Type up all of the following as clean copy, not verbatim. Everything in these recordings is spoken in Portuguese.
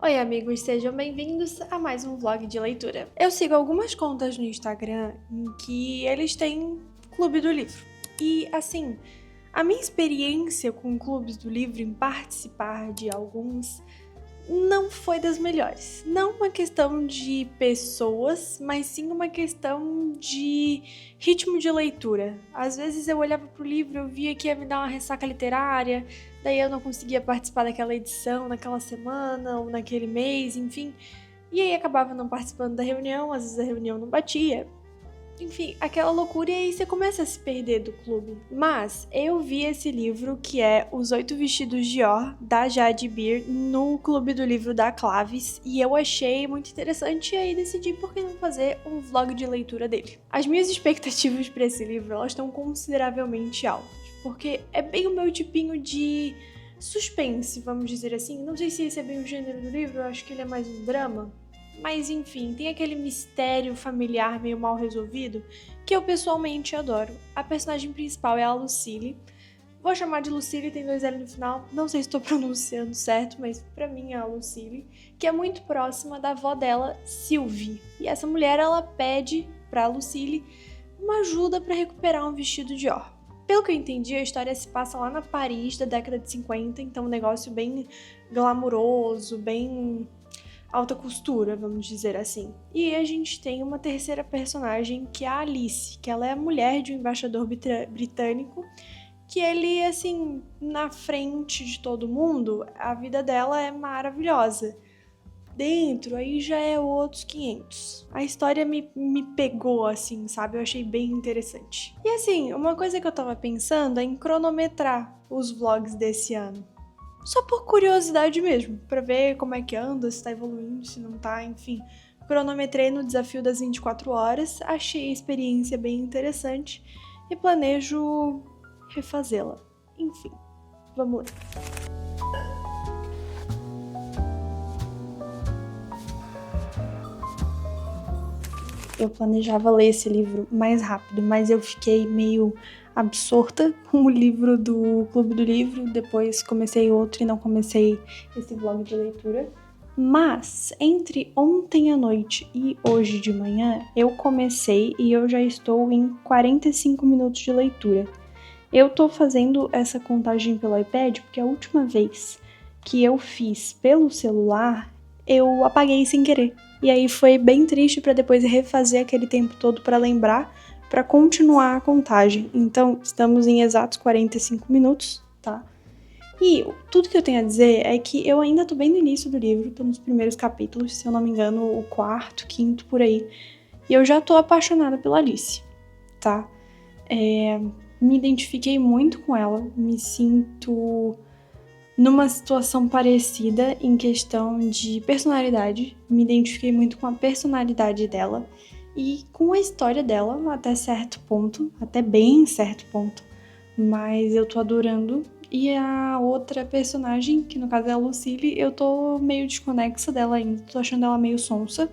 Oi, amigos, sejam bem-vindos a mais um vlog de leitura. Eu sigo algumas contas no Instagram em que eles têm clube do livro. E, assim, a minha experiência com clubes do livro, em participar de alguns, não foi das melhores. Não uma questão de pessoas, mas sim uma questão de ritmo de leitura. Às vezes eu olhava pro livro, eu via que ia me dar uma ressaca literária, daí eu não conseguia participar daquela edição naquela semana ou naquele mês, enfim. E aí acabava não participando da reunião, às vezes a reunião não batia. Enfim, aquela loucura, e aí você começa a se perder do clube. Mas eu vi esse livro, que é Os 8 Vestidos de Or, da Jade Beer, no clube do livro da Claves, e eu achei muito interessante, e aí decidi por que não fazer um vlog de leitura dele. As minhas expectativas para esse livro, elas estão consideravelmente altas, porque é bem o meu tipinho de suspense, vamos dizer assim. Não sei se esse é bem o gênero do livro, eu acho que ele é mais um drama. Mas enfim, tem aquele mistério familiar meio mal resolvido que eu pessoalmente adoro. A personagem principal é a Lucille. Vou chamar de Lucille, tem 2 L no final. Não sei se estou pronunciando certo, mas pra mim é a Lucille, que é muito próxima da avó dela, Sylvie. E essa mulher, ela pede pra Lucille uma ajuda para recuperar um vestido de or. Pelo que eu entendi, a história se passa lá na Paris da década de 50, então um negócio bem glamuroso, bem alta costura, vamos dizer assim. E a gente tem uma terceira personagem, que é a Alice, que ela é a mulher de um embaixador britânico, que ele, assim, na frente de todo mundo, a vida dela é maravilhosa. Dentro, aí já é outros 500. A história me pegou, assim, sabe? Eu achei bem interessante. E assim, uma coisa que eu tava pensando é em cronometrar os vlogs desse ano. Só por curiosidade mesmo, pra ver como é que anda, se tá evoluindo, se não tá, enfim. Cronometrei no desafio das 24 horas, achei a experiência bem interessante e planejo refazê-la. Enfim, vamos lá. Eu planejava ler esse livro mais rápido, mas eu fiquei meio absorta com o livro do Clube do Livro, depois comecei outro e não comecei esse vlog de leitura. Mas, entre ontem à noite e hoje de manhã, eu comecei e eu já estou em 45 minutos de leitura. Eu tô fazendo essa contagem pelo iPad porque a última vez que eu fiz pelo celular, eu apaguei sem querer. E aí foi bem triste para depois refazer aquele tempo todo para lembrar, para continuar a contagem. Então, estamos em exatos 45 minutos, tá? E tudo que eu tenho a dizer é que eu ainda tô bem no início do livro, tô nos primeiros capítulos, se eu não me engano, o quarto, quinto, por aí. E eu já tô apaixonada pela Alice, tá? Me identifiquei muito com ela, me sinto numa situação parecida em questão de personalidade, me identifiquei muito com a personalidade dela e com a história dela até certo ponto, até bem certo ponto, mas eu tô adorando. E a outra personagem, que no caso é a Lucille, eu tô meio desconexa dela ainda, tô achando ela meio sonsa.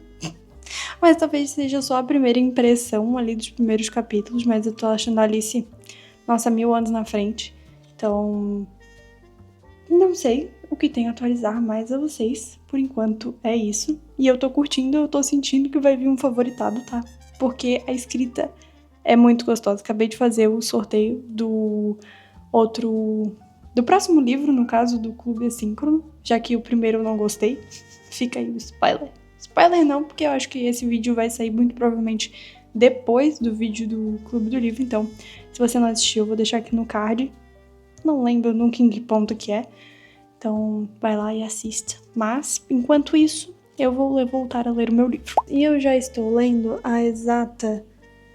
Mas talvez seja só a primeira impressão ali dos primeiros capítulos, mas eu tô achando a Alice, nossa, 1000 anos na frente. Então, não sei o que tem a atualizar mais a vocês. Por enquanto é isso. E eu tô curtindo, eu tô sentindo que vai vir um favoritado, tá? Porque a escrita é muito gostosa. Acabei de fazer o sorteio do próximo livro, no caso, do Clube Assíncrono, já que o primeiro eu não gostei. Fica aí o spoiler. Spoiler não, porque eu acho que esse vídeo vai sair muito provavelmente depois do vídeo do Clube do Livro, então se você não assistiu, eu vou deixar aqui no card. Não lembro nunca em que ponto que é, então vai lá e assista. Mas, enquanto isso, eu vou voltar a ler o meu livro. E eu já estou lendo a exata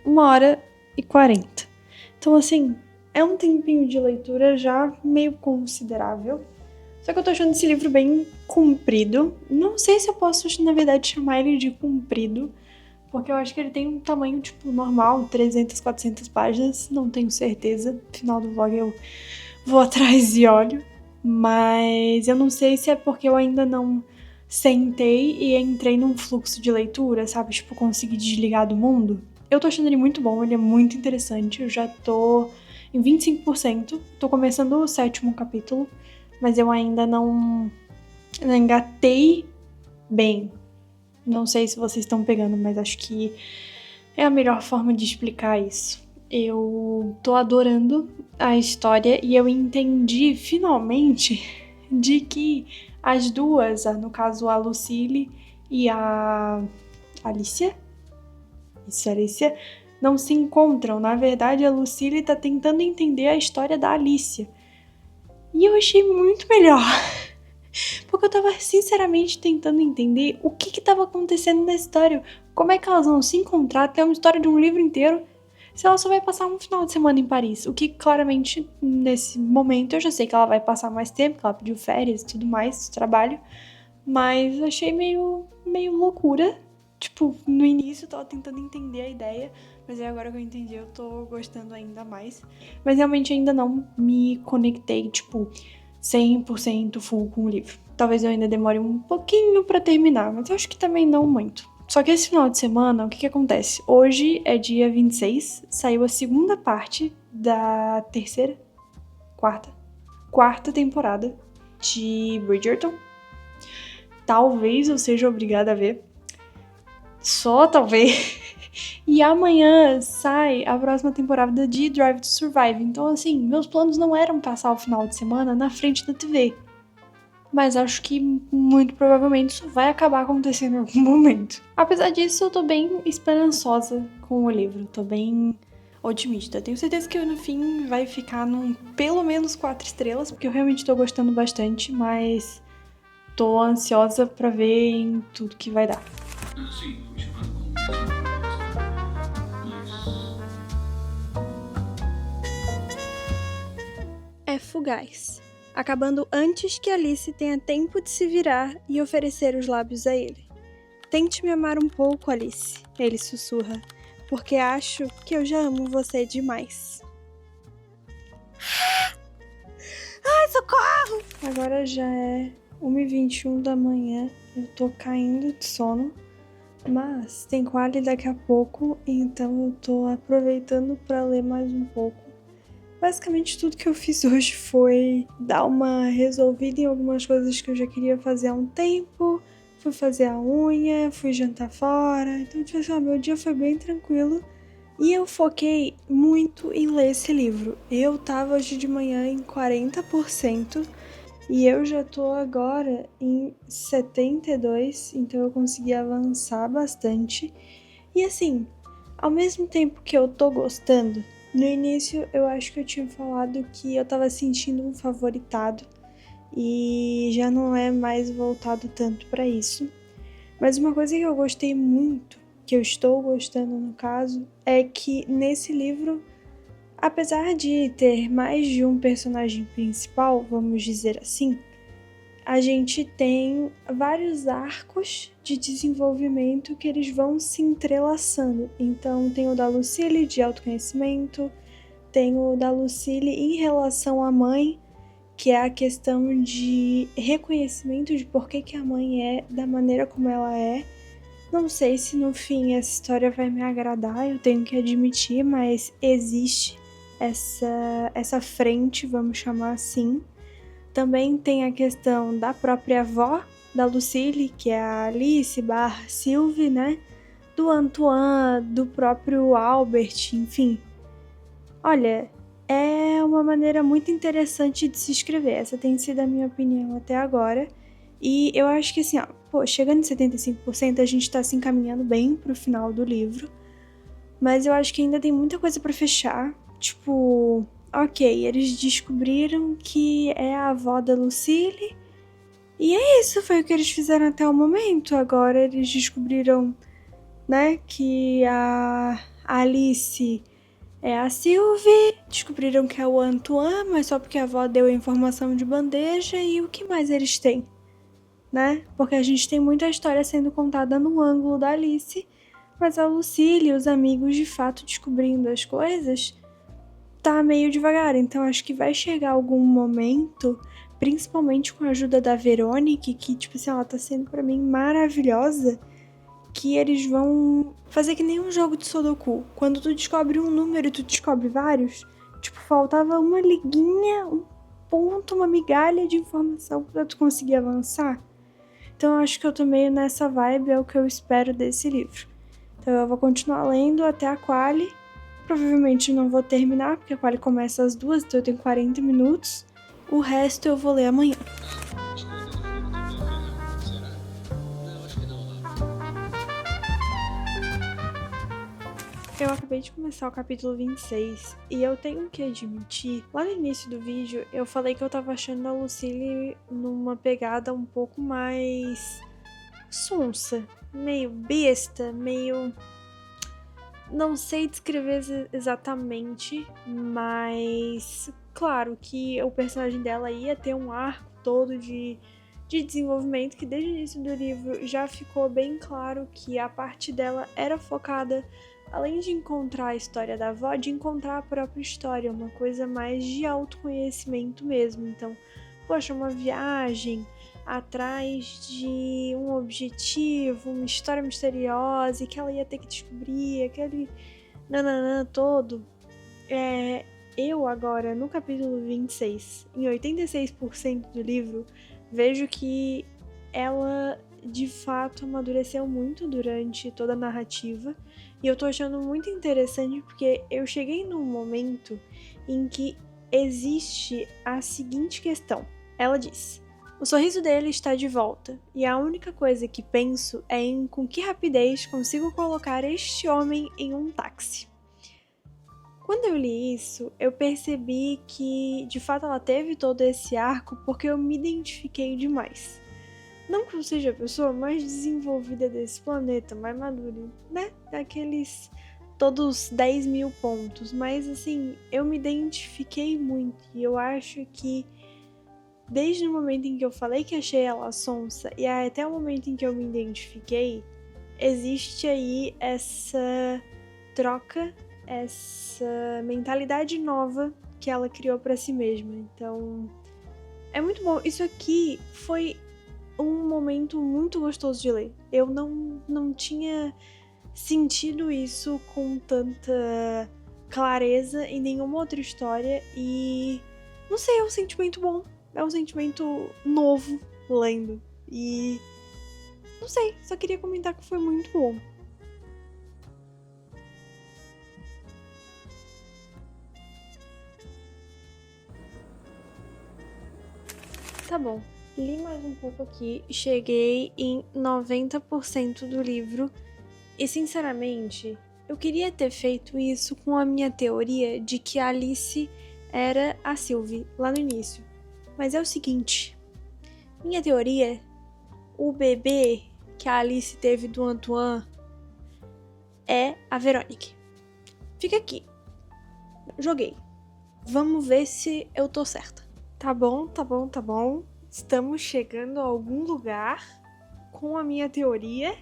1h40. Então, assim, é um tempinho de leitura já meio considerável. Só que eu tô achando esse livro bem comprido. Não sei se eu posso, na verdade, chamar ele de comprido, porque eu acho que ele tem um tamanho, tipo, normal, 300, 400 páginas. Não tenho certeza. No final do vlog eu vou atrás e olho. Mas eu não sei se é porque eu ainda não sentei e entrei num fluxo de leitura, sabe? Tipo, consegui desligar do mundo. Eu tô achando ele muito bom, ele é muito interessante. Eu já tô em 25%. Tô começando o 7º capítulo, mas eu ainda não engatei Bem, não sei se vocês estão pegando, mas acho que é a melhor forma de explicar isso. Eu tô adorando a história e eu entendi finalmente de que as duas, no caso a Lucille e a Alicia, não se encontram. Na verdade, a Lucille tá tentando entender a história da Alicia. E eu achei muito melhor. Porque eu tava sinceramente tentando entender o que tava acontecendo na história. Como é que elas vão se encontrar, ter uma história de um livro inteiro, se ela só vai passar um final de semana em Paris. O que, claramente, nesse momento, eu já sei que ela vai passar mais tempo, que ela pediu férias e tudo mais, trabalho. Mas achei meio loucura. Tipo, no início eu tava tentando entender a ideia, mas aí agora que eu entendi eu tô gostando ainda mais. Mas realmente ainda não me conectei, tipo, 100% full com o livro. Talvez eu ainda demore um pouquinho pra terminar, mas eu acho que também não muito. Só que esse final de semana, o que acontece? Hoje é dia 26, saiu a segunda parte da quarta temporada de Bridgerton. Talvez eu seja obrigada a ver. Só talvez. E amanhã sai a próxima temporada de Drive to Survive. Então, assim, meus planos não eram passar o final de semana na frente da TV. Mas acho que muito provavelmente isso vai acabar acontecendo em algum momento. Apesar disso, eu tô bem esperançosa com o livro. Tô bem otimista. Tenho certeza que no fim vai ficar num pelo menos 4 estrelas, porque eu realmente tô gostando bastante, mas tô ansiosa pra ver em tudo que vai dar. Sim, fui chamado como mesmo. É fugaz, acabando antes que Alice tenha tempo de se virar e oferecer os lábios a ele. Tente me amar um pouco, Alice, ele sussurra, porque acho que eu já amo você demais. Ai, socorro! Agora já é 1h21 da manhã, eu tô caindo de sono, mas tem quali daqui a pouco, então eu tô aproveitando pra ler mais um pouco. Basicamente tudo que eu fiz hoje foi dar uma resolvida em algumas coisas que eu já queria fazer há um tempo. Fui fazer a unha, fui jantar fora. Então, tipo assim, meu dia foi bem tranquilo. E eu foquei muito em ler esse livro. Eu tava hoje de manhã em 40% e eu já tô agora em 72%, então eu consegui avançar bastante. E assim, ao mesmo tempo que eu tô gostando, no início eu acho que eu tinha falado que eu tava sentindo um favoritado e já não é mais voltado tanto pra isso. Mas uma coisa que eu gostei muito, que eu estou gostando no caso, é que nesse livro, apesar de ter mais de um personagem principal, vamos dizer assim, a gente tem vários arcos de desenvolvimento que eles vão se entrelaçando. Então tem o da Lucille de autoconhecimento, tem o da Lucille em relação à mãe, que é a questão de reconhecimento de por que a mãe é da maneira como ela é. Não sei se no fim essa história vai me agradar, eu tenho que admitir, mas existe essa frente, vamos chamar assim. Também tem a questão da própria avó da Lucille, que é a Alice / Sylvie, né? Do Antoine, do próprio Albert, enfim. Olha, é uma maneira muito interessante de se escrever. Essa tem sido a minha opinião até agora. E eu acho que assim, chegando em 75%, a gente tá se encaminhando bem pro final do livro. Mas eu acho que ainda tem muita coisa pra fechar. Tipo, ok, eles descobriram que é a avó da Lucille. E é isso, foi o que eles fizeram até o momento. Agora eles descobriram, né, que a Alice é a Sylvie. Descobriram que é o Antoine, mas só porque a avó deu a informação de bandeja. E o que mais eles têm, né? Porque a gente tem muita história sendo contada no ângulo da Alice, mas a Lucille e os amigos de fato descobrindo as coisas tá meio devagar. Então acho que vai chegar algum momento, principalmente com a ajuda da Veronique, que tipo assim, ela tá sendo pra mim maravilhosa, que eles vão fazer que nem um jogo de Sudoku. Quando tu descobre um número e tu descobre vários, tipo, faltava uma liguinha, um ponto, uma migalha de informação pra tu conseguir avançar. Então eu acho que eu tô meio nessa vibe, é o que eu espero desse livro. Então eu vou continuar lendo até a Quali. Provavelmente não vou terminar, porque a Quali começa às 2, então eu tenho 40 minutos. O resto eu vou ler amanhã. Eu acabei de começar o capítulo 26 e eu tenho que admitir, lá no início do vídeo eu falei que eu tava achando a Lucille numa pegada um pouco mais sonsa, meio besta, meio... Não sei descrever exatamente, mas claro que o personagem dela ia ter um arco todo de desenvolvimento que desde o início do livro já ficou bem claro que a parte dela era focada, além de encontrar a história da avó, de encontrar a própria história, uma coisa mais de autoconhecimento mesmo. Então, poxa, uma viagem atrás de um objetivo, uma história misteriosa e que ela ia ter que descobrir, aquele nananã todo. Eu agora, no capítulo 26, em 86% do livro, vejo que ela de fato amadureceu muito durante toda a narrativa e eu tô achando muito interessante porque eu cheguei num momento em que existe a seguinte questão. Ela diz: o sorriso dele está de volta e a única coisa que penso é em com que rapidez consigo colocar este homem em um táxi. Quando eu li isso, eu percebi que de fato ela teve todo esse arco porque eu me identifiquei demais. Não que eu seja a pessoa mais desenvolvida desse planeta, mais madura, né? Daqueles todos 10 mil pontos. Mas assim, eu me identifiquei muito. E eu acho que desde o momento em que eu falei que achei ela sonsa e até o momento em que eu me identifiquei, existe aí essa troca, essa mentalidade nova que ela criou pra si mesma. Então, é muito bom. Isso aqui foi um momento muito gostoso de ler. Eu não tinha sentido isso com tanta clareza em nenhuma outra história e não sei, é um sentimento bom, é um sentimento novo lendo e não sei, só queria comentar que foi muito bom. Tá bom. Li mais um pouco aqui, cheguei em 90% do livro e, sinceramente, eu queria ter feito isso com a minha teoria de que a Alice era a Sylvie lá no início. Mas é o seguinte, minha teoria, o bebê que a Alice teve do Antoine é a Veronique. Fica aqui. Joguei. Vamos ver se eu tô certa. Tá bom. Estamos chegando a algum lugar com a minha teoria.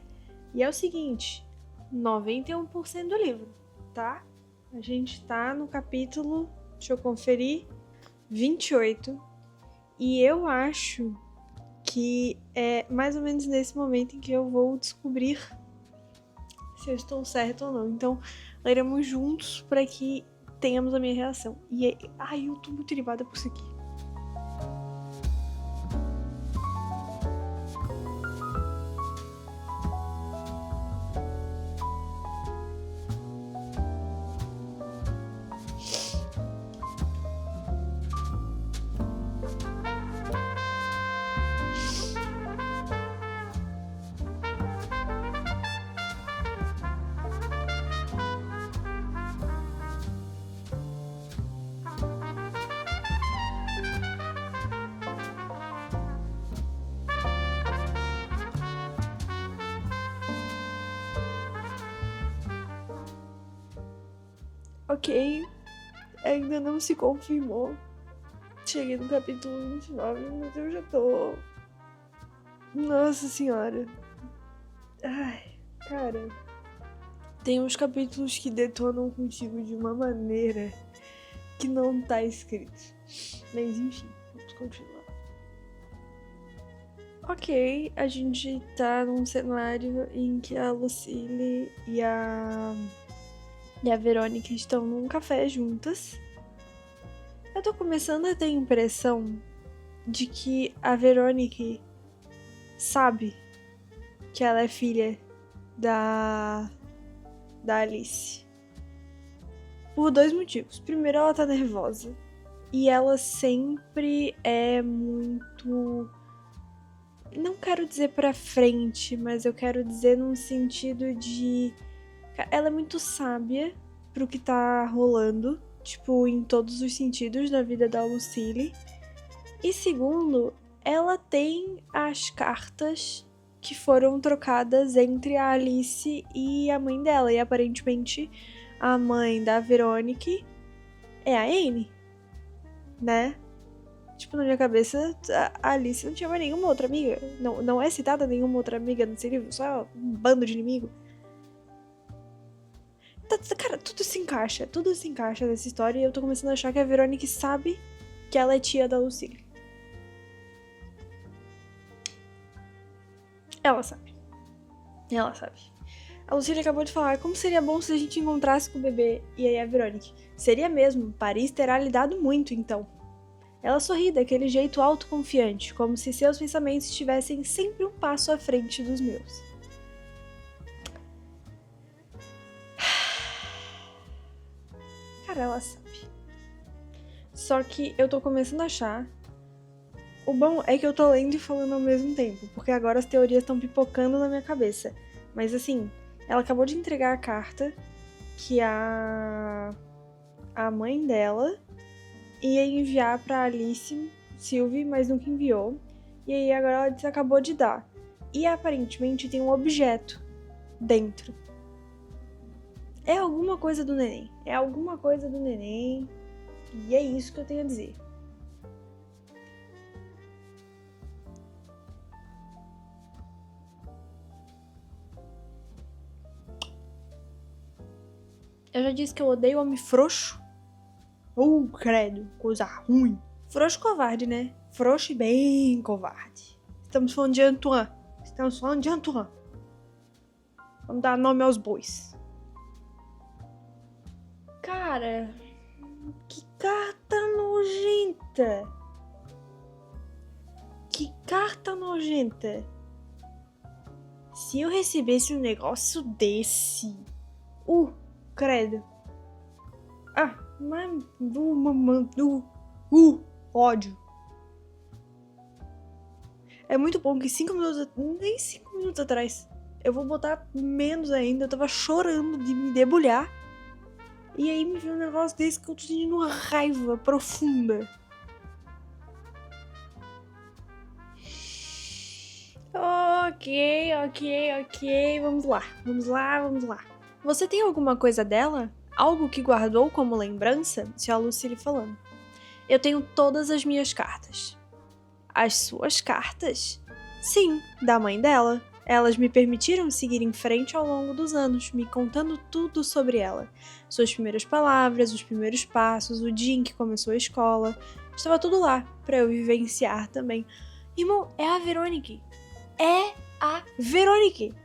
E é o seguinte, 91% do livro, tá? A gente tá no capítulo, deixa eu conferir, 28. E eu acho que é mais ou menos nesse momento em que eu vou descobrir se eu estou certa ou não. Então, leremos juntos para que tenhamos a minha reação. E eu tô muito animada por isso aqui. Ok, ainda não se confirmou. Cheguei no capítulo 29, mas eu já tô... Nossa senhora. Ai, cara. Tem uns capítulos que detonam contigo de uma maneira que não tá escrito. Mas enfim, vamos continuar. Ok, a gente tá num cenário em que a Lucille e a Verônica estão num café juntas. Eu tô começando a ter a impressão de que a Verônica sabe que ela é filha da Alice. Por 2 motivos. Primeiro, ela tá nervosa. E ela sempre é muito... Não quero dizer pra frente, mas eu quero dizer num sentido de... Ela é muito sábia pro que tá rolando. Tipo, em todos os sentidos da vida da Lucille. E segundo, ela tem as cartas que foram trocadas entre a Alice e a mãe dela. E aparentemente a mãe da Veronique é a Anne, né? Tipo, na minha cabeça, a Alice não tinha mais nenhuma outra amiga. Não é citada nenhuma outra amiga nesse livro, só um bando de inimigo. Cara, tudo se encaixa nessa história e eu tô começando a achar que a Veronique sabe que ela é tia da Lucille. Ela sabe. A Lucille acabou de falar, como seria bom se a gente encontrasse com o bebê. E aí a Veronique, seria mesmo, Paris terá lhe dado muito, então. Ela sorri daquele jeito autoconfiante, como se seus pensamentos estivessem sempre um passo à frente dos meus. Cara, ela sabe. Só que eu tô começando a achar... O bom é que eu tô lendo e falando ao mesmo tempo, porque agora as teorias estão pipocando na minha cabeça. Mas assim, ela acabou de entregar a carta que a mãe dela ia enviar pra Alice Sylvie, mas nunca enviou. E aí agora ela acabou de dar. E aparentemente tem um objeto dentro. É alguma coisa do neném. E é isso que eu tenho a dizer. Eu já disse que eu odeio homem frouxo. Credo, coisa ruim. Frouxo covarde, né? Frouxo e bem covarde. Estamos falando de Antoine. Vamos dar nome aos bois. Cara, que carta nojenta. Se eu recebesse um negócio desse... credo. Mas... ódio. É muito bom que 5 minutos... Nem 5 minutos atrás. Eu vou botar menos ainda. Eu tava chorando de me debulhar. E aí me viu um negócio desse que eu tô sentindo uma raiva profunda. Ok. Vamos lá. Você tem alguma coisa dela? Algo que guardou como lembrança? Disse a Lucille falando. Eu tenho todas as minhas cartas. As suas cartas? Sim, da mãe dela. Elas me permitiram seguir em frente ao longo dos anos, me contando tudo sobre ela. Suas primeiras palavras, os primeiros passos, o dia em que começou a escola. Estava tudo lá, pra eu vivenciar também. Irmão, é a Veronique.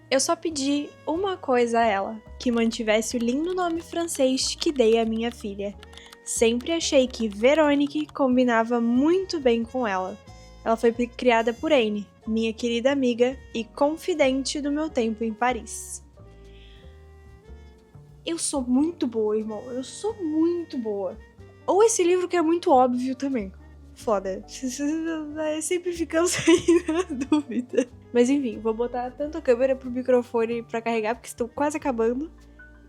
Eu só pedi uma coisa a ela, que mantivesse o lindo nome francês que dei à minha filha. Sempre achei que Veronique combinava muito bem com ela. Ela foi criada por Anne, minha querida amiga e confidente do meu tempo em Paris. Eu sou muito boa, irmão. Ou esse livro que é muito óbvio também. Foda. Sempre ficamos aí na dúvida. Mas enfim, vou botar tanto a câmera pro microfone pra carregar, porque estou quase acabando.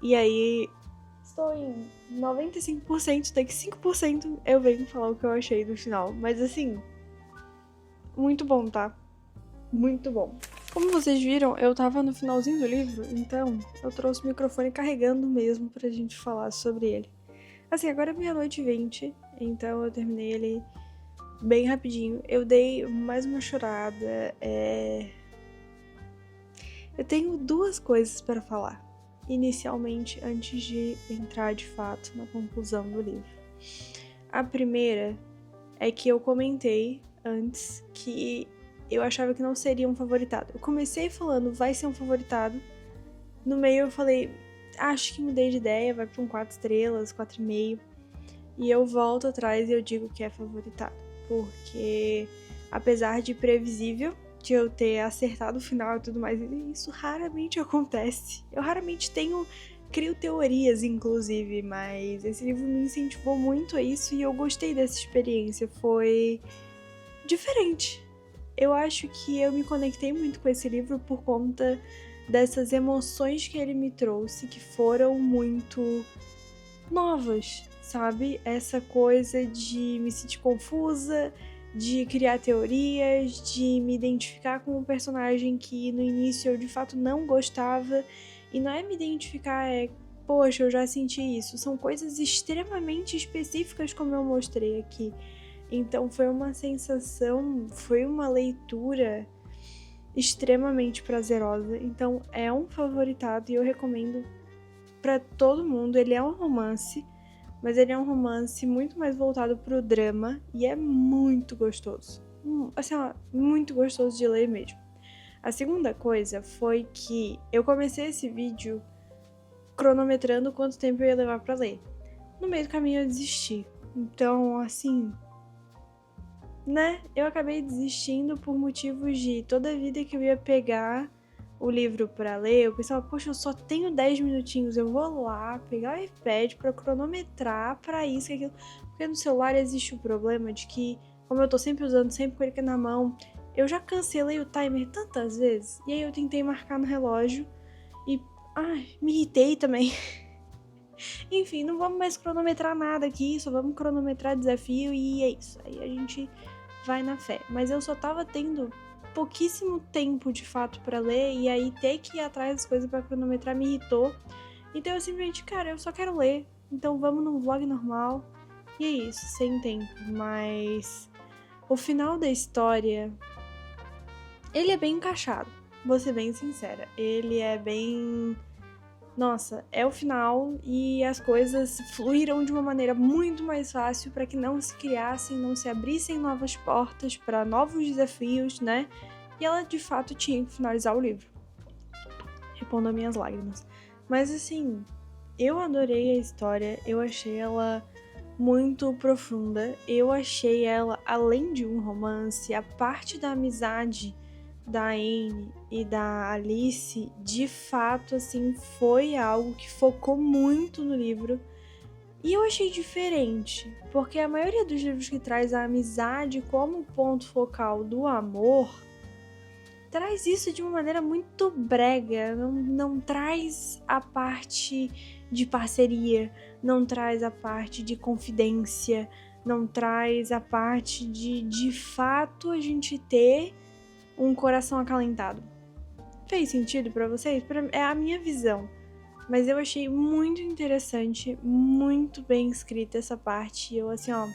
E aí, estou em 95%, daqui 5% eu venho falar o que eu achei no final. Mas assim, muito bom, tá? Muito bom. Como vocês viram, eu tava no finalzinho do livro, então eu trouxe o microfone carregando mesmo pra gente falar sobre ele. Assim, agora é 00:20, então eu terminei ele bem rapidinho. Eu dei mais uma chorada. Eu tenho 2 coisas para falar, inicialmente, antes de entrar de fato na conclusão do livro. A primeira é que eu comentei antes que eu achava que não seria um favoritado. Eu comecei falando, vai ser um favoritado. No meio eu falei, acho que mudei de ideia, vai pra um 4 estrelas, 4,5. E eu volto atrás e eu digo que é favoritado. Porque, apesar de previsível, de eu ter acertado o final e tudo mais. E isso raramente acontece. Eu raramente crio teorias, inclusive, mas esse livro me incentivou muito a isso e eu gostei dessa experiência. Foi diferente. Eu acho que eu me conectei muito com esse livro por conta dessas emoções que ele me trouxe, que foram muito novas, sabe? Essa coisa de me sentir confusa, de criar teorias, de me identificar com um personagem que no início eu de fato não gostava. E não é me identificar, poxa, eu já senti isso. São coisas extremamente específicas, como eu mostrei aqui. Então foi uma sensação, foi uma leitura extremamente prazerosa. Então é um favoritado e eu recomendo pra todo mundo. Ele é um romance, mas ele é um romance muito mais voltado pro drama e é muito gostoso. Assim, ó, muito gostoso de ler mesmo. A segunda coisa foi que eu comecei esse vídeo cronometrando quanto tempo eu ia levar pra ler. No meio do caminho eu desisti. Então, assim, né? Eu acabei desistindo por motivos de toda a vida que eu ia pegar o livro pra ler, eu pensava, poxa, eu só tenho 10 minutinhos, eu vou lá pegar o iPad pra cronometrar pra isso e aquilo. Porque no celular existe o problema de que, como eu tô sempre usando, sempre com ele aqui na mão, eu já cancelei o timer tantas vezes. E aí eu tentei marcar no relógio e, me irritei também. Enfim, não vamos mais cronometrar nada aqui, só vamos cronometrar desafio e é isso. Aí a gente vai na fé. Mas eu só tava tendo pouquíssimo tempo de fato pra ler e aí ter que ir atrás das coisas pra cronometrar me irritou. Então eu simplesmente, cara, eu só quero ler. Então vamos num vlog normal. E é isso, sem tempo. Mas o final da história, ele é bem encaixado. Vou ser bem sincera. Ele é bem... Nossa, é o final e as coisas fluíram de uma maneira muito mais fácil para que não se criassem, não se abrissem novas portas para novos desafios, né? E ela de fato tinha que finalizar o livro. Repondo as minhas lágrimas. Mas assim, eu adorei a história, eu achei ela muito profunda, eu achei ela, além de um romance, a parte da amizade da Anne e da Alice, de fato, assim, foi algo que focou muito no livro. E eu achei diferente, porque a maioria dos livros que traz a amizade como ponto focal do amor, traz isso de uma maneira muito brega, não traz a parte de parceria, não traz a parte de confidência, não traz a parte de fato a gente ter um coração acalentado. Fez sentido pra vocês? É a minha visão. Mas eu achei muito interessante, muito bem escrita essa parte. Eu, assim, ó,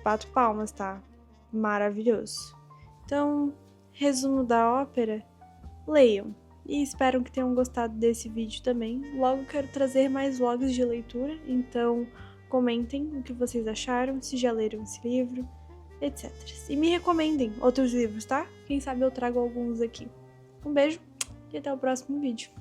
bato palmas, tá? Maravilhoso. Então, resumo da ópera, leiam. E espero que tenham gostado desse vídeo também. Logo quero trazer mais vlogs de leitura, então comentem o que vocês acharam, se já leram esse livro, etc. E me recomendem outros livros, tá? Quem sabe eu trago alguns aqui. Um beijo e até o próximo vídeo.